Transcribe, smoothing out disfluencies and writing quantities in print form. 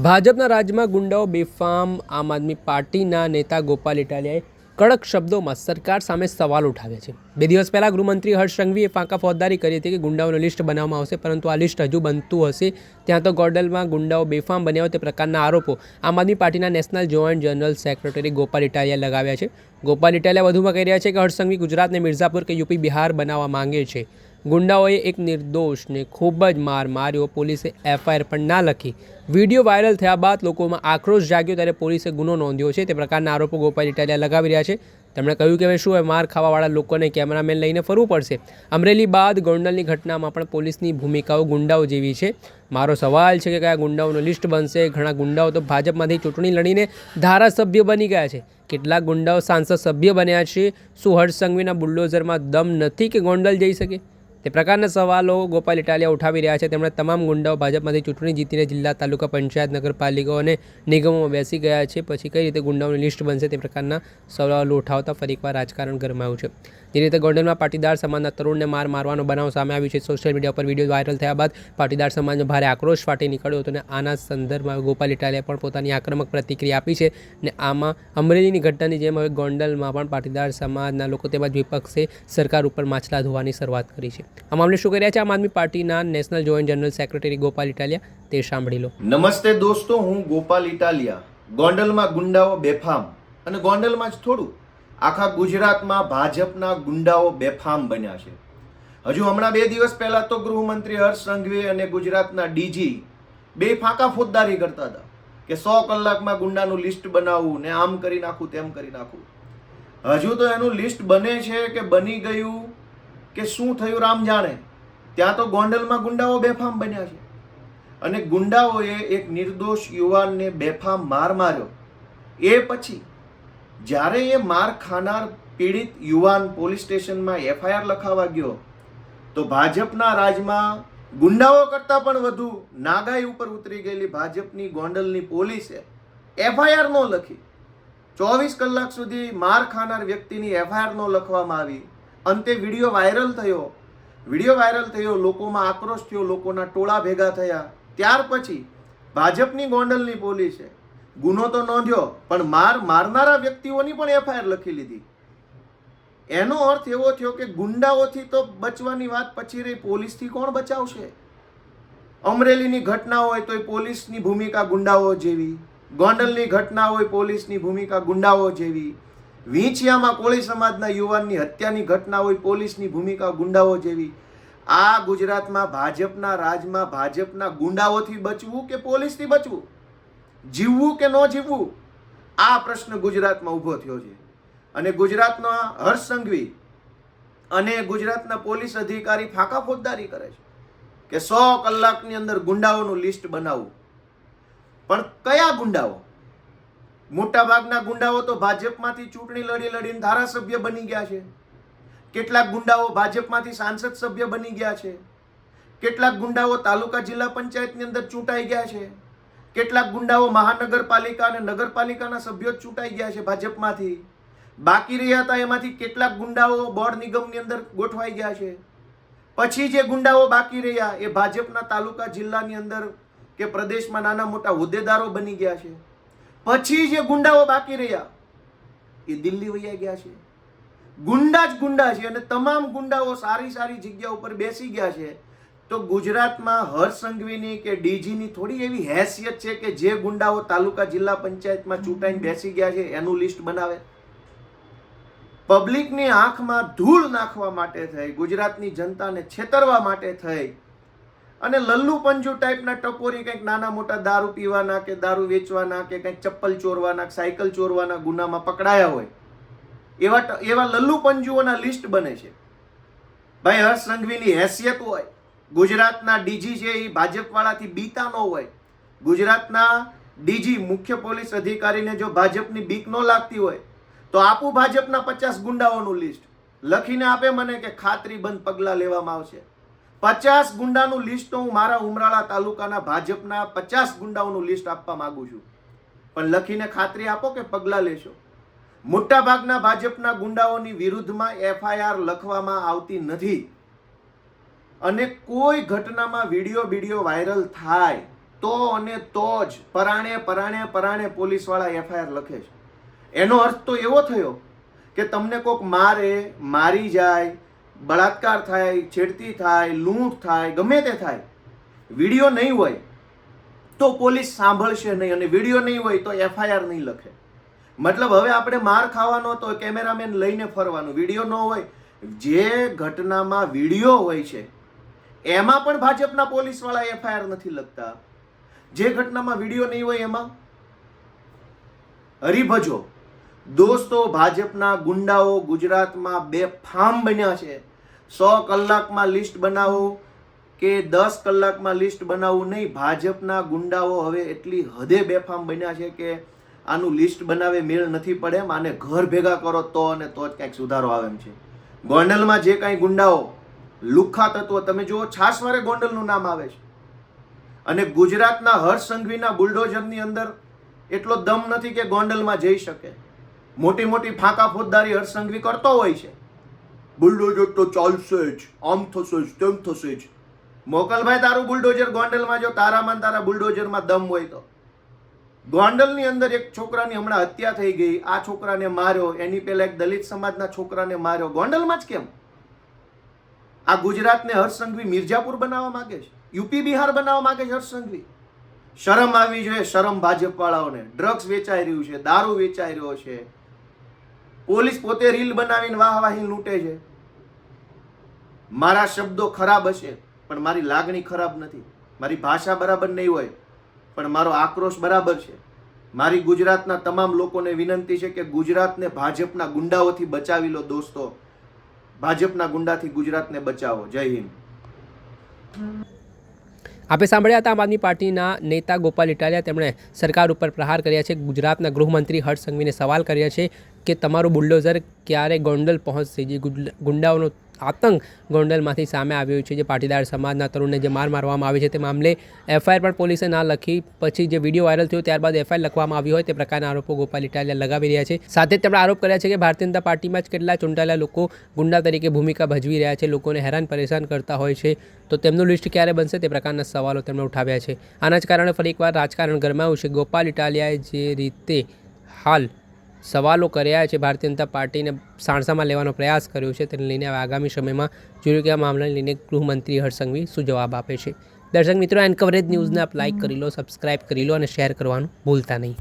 ભાજપના રાજમાં ગુંડાઓ બેફામ। આમ આદમી પાર્ટીના નેતા ગોપાલ ઇટાલિયાએ કડક શબ્દોમાં સરકાર સામે સવાલ ઉઠાવ્યા છે। 2 દિવસ પહેલા ગૃહમંત્રી હર્ષ સંઘવીએ ફાંકા ફોજદારી કરી હતી કે ગુંડાઓની લિસ્ટ બનાવવામાં આવશે, પરંતુ આ લિસ્ટ હજુ બનતું હશે ત્યાં તો ગોંડલમાં ગુંડાઓ બેફામ બન્યા હોય તે પ્રકારના આરોપો આમ આદમી પાર્ટીના national joint general secretary Gopal ઇટાલિયાએ લગાવ્યા છે। ગોપાલ ઇટાલિયા વધુમાં કહી રહ્યા છે કે હર્ષ સંઘવી ગુજરાતને મિર્ઝાપુર કે યુપી બિહાર બનાવવા માંગે છે। ગુંડાઓએ એક નિર્દોષને ખૂબ જ માર્યો, પોલીસે એફઆઈઆર પણ ના લખી। વિડીયો વાયરલ થયા બાદ લોકોમાં આક્રોશ જાગ્યો ત્યારે પોલીસે ગુનો નોંધ્યો છે। તે પ્રકારના આરોપો ગોપાલ ઇટાલિયા લગાવી રહ્યા છે। તેમણે કહ્યું કે હવે શું માર ખાવાવાળા લોકોને કેમેરામેન લઈને ફરવું પડશે। અમરેલી બાદ ગોંડલની ઘટનામાં પણ પોલીસની ભૂમિકાઓ ગુંડાઓ જેવી છે। મારો સવાલ છે કે કયા ગુંડાઓનો લિસ્ટ બનશે? ઘણા ગુંડાઓ તો ભાજપમાંથી ચૂંટણી લડીને ધારાસભ્ય બની ગયા છે, કેટલાક ગુંડાઓ સાંસદ સભ્ય બન્યા છે। શું હર્ષ સંઘવીના બુલડોઝરમાં દમ નથી કે ગોંડલ જઈ શકે? તે પ્રકારના સવાલો ગોપાલ ઇટાલિયા ઉઠાવી રહ્યા છે। તેમણે તમામ ગુંડાઓ ભાજપમાંથી ચૂંટણી જીતીને જિલ્લા, તાલુકા પંચાયત, નગરપાલિકાઓ અને નિગમોમાં બેસી ગયા છે, પછી કઈ રીતે ગુંડાઓની લિસ્ટ બનશે તે પ્રકારના સવાલો ઉઠાવતા ફરીકવાર રાજકારણ ગરમાયું છે। જે રીતે ગોંડલમાં પાટીદાર સમાજના તરુણને મારવાનો બનાવ સામે આવ્યો છે। સોશિયલ મીડિયા પર વિડીયો વાયરલ થયા બાદ પાટીદાર સમાજમાં ભારે આક્રોશ ફાટી નીકળ્યો હતો અને આના સંદર્ભમાં ગોપાલ ઇટાલિયાએ પણ પોતાની આક્રમક પ્રતિક્રિયા આપી છે। અને આમાં અમરેલીની ઘટનાની જેમ હવે ગોંડલમાં પણ પાટીદાર સમાજના લોકો તેમજ વિપક્ષે સરકાર ઉપર માછલા ધોવાની શરૂઆત કરી છે। આ મામલે શું કર્યા છે આમ આદમી પાર્ટીના national joint general secretary Gopal Italia, તે સાંભળી લો। નમસ્તે દોસ્તો, હું ગોપાલ ઇટાલિયા। ગોંડલમાં ગુંડાઓ બેફામ, અને ગોંડલમાં જ થોડું, આખા ગુજરાતમાં ભાજપના ગુંડાઓ બેફામ બન્યા છે। હજુ હમણાં 2 દિવસ પહેલા તો ગૃહમંત્રી હર્ષ સંઘવી અને ગુજરાતના ડીજી બે ફાંકા ફોજદારી કરતા હતા કે 100 કલાકમાં ગુંડાનું લિસ્ટ બનાવવું ને આમ કરી નાખું તેમ કરી નાખું। હજુ તો એનું લિસ્ટ બને છે કે બની ગયું કે શું થયું રામ જાણે। ત્યાં તો ગોંડલમાં ગુંડાઓ બેફામ બન્યા છે અને ગુંડાઓએ એક નિર્દોષ યુવાનને બેફામ માર્યો। એ પછી જ્યારે એ માર ખાનાર પીડિત યુવાન પોલીસ સ્ટેશનમાં એફઆઈઆર લખાવા ગયો તો ભાજપના રાજમાં ગુંડાઓ કરતાં પણ વધુ નાગાઈ ઉપર ઉતરી ગયેલી ભાજપની ગોંડલની પોલીસે એફઆઈઆર ન લખી। 24 કલાક સુધી માર ખાનાર વ્યક્તિની એફઆઈઆર ન લખવામાં આવી। અંતે વિડીયો વાયરલ થયો, લોકોમાં આક્રોશ થયો, લોકોના ટોળા ભેગા થયા। ત્યાર પછી ભાજપની ગોંડલની પોલીસે ગુનો તો નોંધ્યો પણ મારનારા વ્યક્તિઓની પણ એફઆઈઆર લખી લીધી। એનો અર્થ એવો થયો કે ગુંડાઓથી તો બચવાની વાત પછી રહી, પોલીસથી કોણ બચાવશે? અમરેલીની ઘટના હોય તો પોલીસની ભૂમિકા ગુંડાઓ જેવી, ગોંડલની ઘટના હોય પોલીસની ભૂમિકા ગુંડાઓ જેવી, વીંછિયામાં કોળી સમાજના યુવાનની હત્યાની ઘટના હોય પોલીસની ભૂમિકા ગુંડાઓ જેવી। આ ગુજરાતમાં ભાજપના રાજમાં ભાજપના ગુંડાઓથી બચવું કે પોલીસથી બચવું, જીવવું કે ન જીવવું, આ પ્રશ્ન ગુજરાતમાં ઊભો થયો છે। અને ગુજરાતના હર્ષ સંઘવી અને ગુજરાતના પોલીસ અધિકારી ફાંકા ફોજદારી કરે છે કે 100 કલાકની અંદર ગુંડાઓનું લિસ્ટ બનાવવું। પણ કયા ગુંડાઓ? મોટા ભાગના ગુંડાઓ તો ભાજપમાંથી ચૂંટણી લડીને ધારાસભ્ય બની ગયા છે। કેટલાક ગુંડાઓ ભાજપમાંથી સાંસદ સભ્ય બની ગયા છે। કેટલાક ગુંડાઓ તાલુકા જિલ્લા પંચાયતની અંદર ચૂંટાઈ ગયા છે। કેટલાક ગુંડાઓ મહાનગરપાલિકા અને નગરપાલિકાના સભ્યો ચૂંટાઈ ગયા છે ભાજપમાંથી। બાકી રહ્યા હતા એમાંથી કેટલાક ગુંડાઓ બોર્ડ નિગમની અંદર ગોઠવાઈ ગયા છે। પછી જે ગુંડાઓ બાકી રહ્યા એ ભાજપના તાલુકા જિલ્લાની અંદર કે પ્રદેશમાં નાના મોટા હોદ્દેદારો બની ગયા છે। પછી જે ગુંડાઓ બાકી રહ્યા એ દિલ્હી વયા ગયા છે। ગુંડા જ ગુંડા છે અને તમામ ગુંડાઓ સારી જગ્યા ઉપર બેસી ગયા છે। તો ગુજરાતમાં હર્ષ સંઘવીની કે ડીજીની થોડી એવી હેસિયત છે કે જે ગુંડાઓ તાલુકા જિલ્લા પંચાયતમાં ચૂંટાઈને બેસી ગયા છે એનું લિસ્ટ બનાવે? પબ્લિકની આંખમાં ધૂળ નાખવા માટે થઈ, ગુજરાતની જનતાને છેતરવા માટે થઈ અને લલ્લુ પંજુ ટાઈપના ટપોરી કંઈક નાના મોટા દારૂ પીવાના કે દારૂ વેચવાના કે કંઈક ચપ્પલ ચોરવાના, સાયકલ ચોરવાના ગુનામાં પકડાયા હોય એવા લલ્લુ પંજુઓના લિસ્ટ બને છે। ભાઈ હર્ષ સંઘવીની હેસિયત હોય, ગુજરાતના ડીજી છે એ ભાજપવાળાથી બીતા ન હોય, ગુજરાતના ડીજી મુખ્ય પોલીસ અધિકારીને જો ભાજપની બીક ન લાગતી હોય તો આપું ભાજપના 50 ગુંડાઓનું લિસ્ટ લખીને આપે મને કે ખાતરીબંધ પગલાં લેવામાં આવશે। 50 ગુંડાનું લિસ્ટ તો હું મારા ઉમરાળા તાલુકાના ભાજપના 50 ગુંડાઓનું લિસ્ટ આપવા માંગુ છું, પણ લખીને ખાતરી આપો કે પગલાં લેશો। મોટા ભાગના ભાજપના ગુંડાઓની વિરુદ્ધમાં એફઆઈઆર લખવામાં આવતી નથી અને કોઈ ઘટનામાં વિડીયો વાયરલ થાય તો અને તો જ પરાણે પોલીસવાળા એફઆઈઆર લખે છે. એનો અર્થ તો એવો થયો કે તમને કોક મારે, મારી જાય, બળાત્કાર થાય, છેડતી થાય, લૂંટ થાય, ગમે તે થાય, વિડીયો નહીં હોય તો પોલીસ સાંભળશે નહીં, અને વિડીયો નહીં હોય તો એફઆઈઆર નહીં લખે. મતલબ હવે આપણે માર ખાવાનો તો કેમેરામેન લઈને ફરવાનું, વિડીયો ન હોય. જે ઘટનામાં વિડીયો હોય છે એમાં પણ ભાજપના પોલીસવાળા એફઆઈઆર નથી લખતા. જે ઘટનામાં વિડીયો નહીં હોય એમાં હરિભજો. દોસ્તો, ભાજપના ગુંડાઓ ગુજરાતમાં બેફામ બન્યા છે. 100 કલાકમાં લિસ્ટ બનાવો કે 10 કલાકમાં લિસ્ટ બનાવવું નહીં, ભાજપના ગુંડાઓ હવે એટલી હદે બેફામ બન્યા છે કે આનું લિસ્ટ બનાવે મેળ નથી પડે એમ. આને ઘર ભેગા કરો તો અને તો જ કંઈક સુધારો આવે એમ છે. ગોંડલમાં જે કાંઈ ગુંડાઓ, લુખ્ખા તત્વો, તમે જુઓ, છાસવારે ગોંડલનું નામ આવે છે. અને ગુજરાતના હર્ષ સંઘવીના બુલડોઝરની અંદર એટલો દમ નથી કે ગોંડલમાં જઈ શકે. મોટી મોટી ફાંકા ફોજદારી હર્ષ સંઘવી કરતો હોય છે. બુલડોઝર તો ચાલશે જ, આમ થશે જ, તેમ થશે જ. મોકલભાઈ તારું બુલડોઝર ગોંડલમાં, જો તારામાં તારા બુલડોઝરમાં દમ હોય તો. ગોંડલની અંદર એક છોકરાની હમણાં હત્યા થઈ ગઈ, આ છોકરાને માર્યો, એની પહેલા એક દલિત સમાજના છોકરાને માર્યો, ગોંડલમાં જ કેમ? આ ગુજરાતને હર્ષ સંઘવી મિર્જાપુર બનાવવા માંગે છે, યુપી બિહાર બનાવવા માંગે છે હર્ષ સંઘવી. શરમ આવી જોઈએ, શરમ ભાજપ વાળાઓને. ડ્રગ્સ વેચાઈ રહ્યું છે, દારૂ વેચાઈ રહ્યો છે, પોલીસ પોતે રીલ બનાવીને વાહવાહી લૂંટે છે. મારા શબ્દો ખરાબ હશે પણ મારી લાગણી ખરાબ નથી. મારી ભાષા બરાબર નહીં હોય પણ મારો આક્રોશ બરાબર છે. મારી ગુજરાતના તમામ લોકોને વિનંતી છે કે ગુજરાતને ભાજપના ગુંડાઓથી બચાવી લો દોસ્તો. ભાજપના ગુંડાથી ગુજરાતને બચાવો. જય હિન્દ. આપે સાંભળ્યા હતા આમ આદમી પાર્ટીના નેતા ગોપાલ ઇટાલિયા. તેમણે સરકાર ઉપર પ્રહાર કર્યા છે. ગુજરાતના ગૃહમંત્રી હર્ષ સંઘવીને સવાલ કર્યા છે કે તમારું બુલડોઝર ક્યારે ગોંડલ પહોંચશે. જે ગુંડાઓનો આતંક ગોંડલમાંથી સામે આવ્યો છે, જે પાટીદાર સમાજના તરુણને જે મારવામાં આવે છે, તે મામલે એફઆઈઆર પણ પોલીસે ના લખી. પછી જે વિડીયો વાયરલ થયો ત્યારબાદ એફઆઈઆર લખવામાં આવી હોય તે પ્રકારના આરોપો ગોપાલ ઇટાલિયા લગાવી રહ્યા છે. સાથે જ તેમણે આરોપ કર્યા છે કે ભારતીય જનતા પાર્ટીમાં જ કેટલા ચૂંટાયેલા લોકો ગુંડા તરીકે ભૂમિકા ભજવી રહ્યા છે, લોકોને હેરાન પરેશાન કરતા હોય છે. તો તેમનું લિસ્ટ ક્યારે બનશે તે પ્રકારના સવાલો તેમણે ઉઠાવ્યા છે. આના જ કારણે ફરી એકવાર રાજકારણ ગરમાયું છે. ગોપાલ ઇટાલિયાએ જે રીતે હાલ સવાલો કર્યા છે, ભારતીય જનતા પાર્ટીને સાણસામાં લેવાનો પ્રયાસ કર્યો છે, તેને લઈને હવે આગામી સમયમાં જોયું કે આ મામલાને લઈને ગૃહમંત્રી હર્ષ સંઘવી શું જવાબ આપે છે. દર્શક મિત્રો, એન કવરેજ ન્યૂઝને આપ લાઇક કરી લો, સબસ્ક્રાઇબ કરી લો અને શેર કરવાનું ભૂલતા નહીં.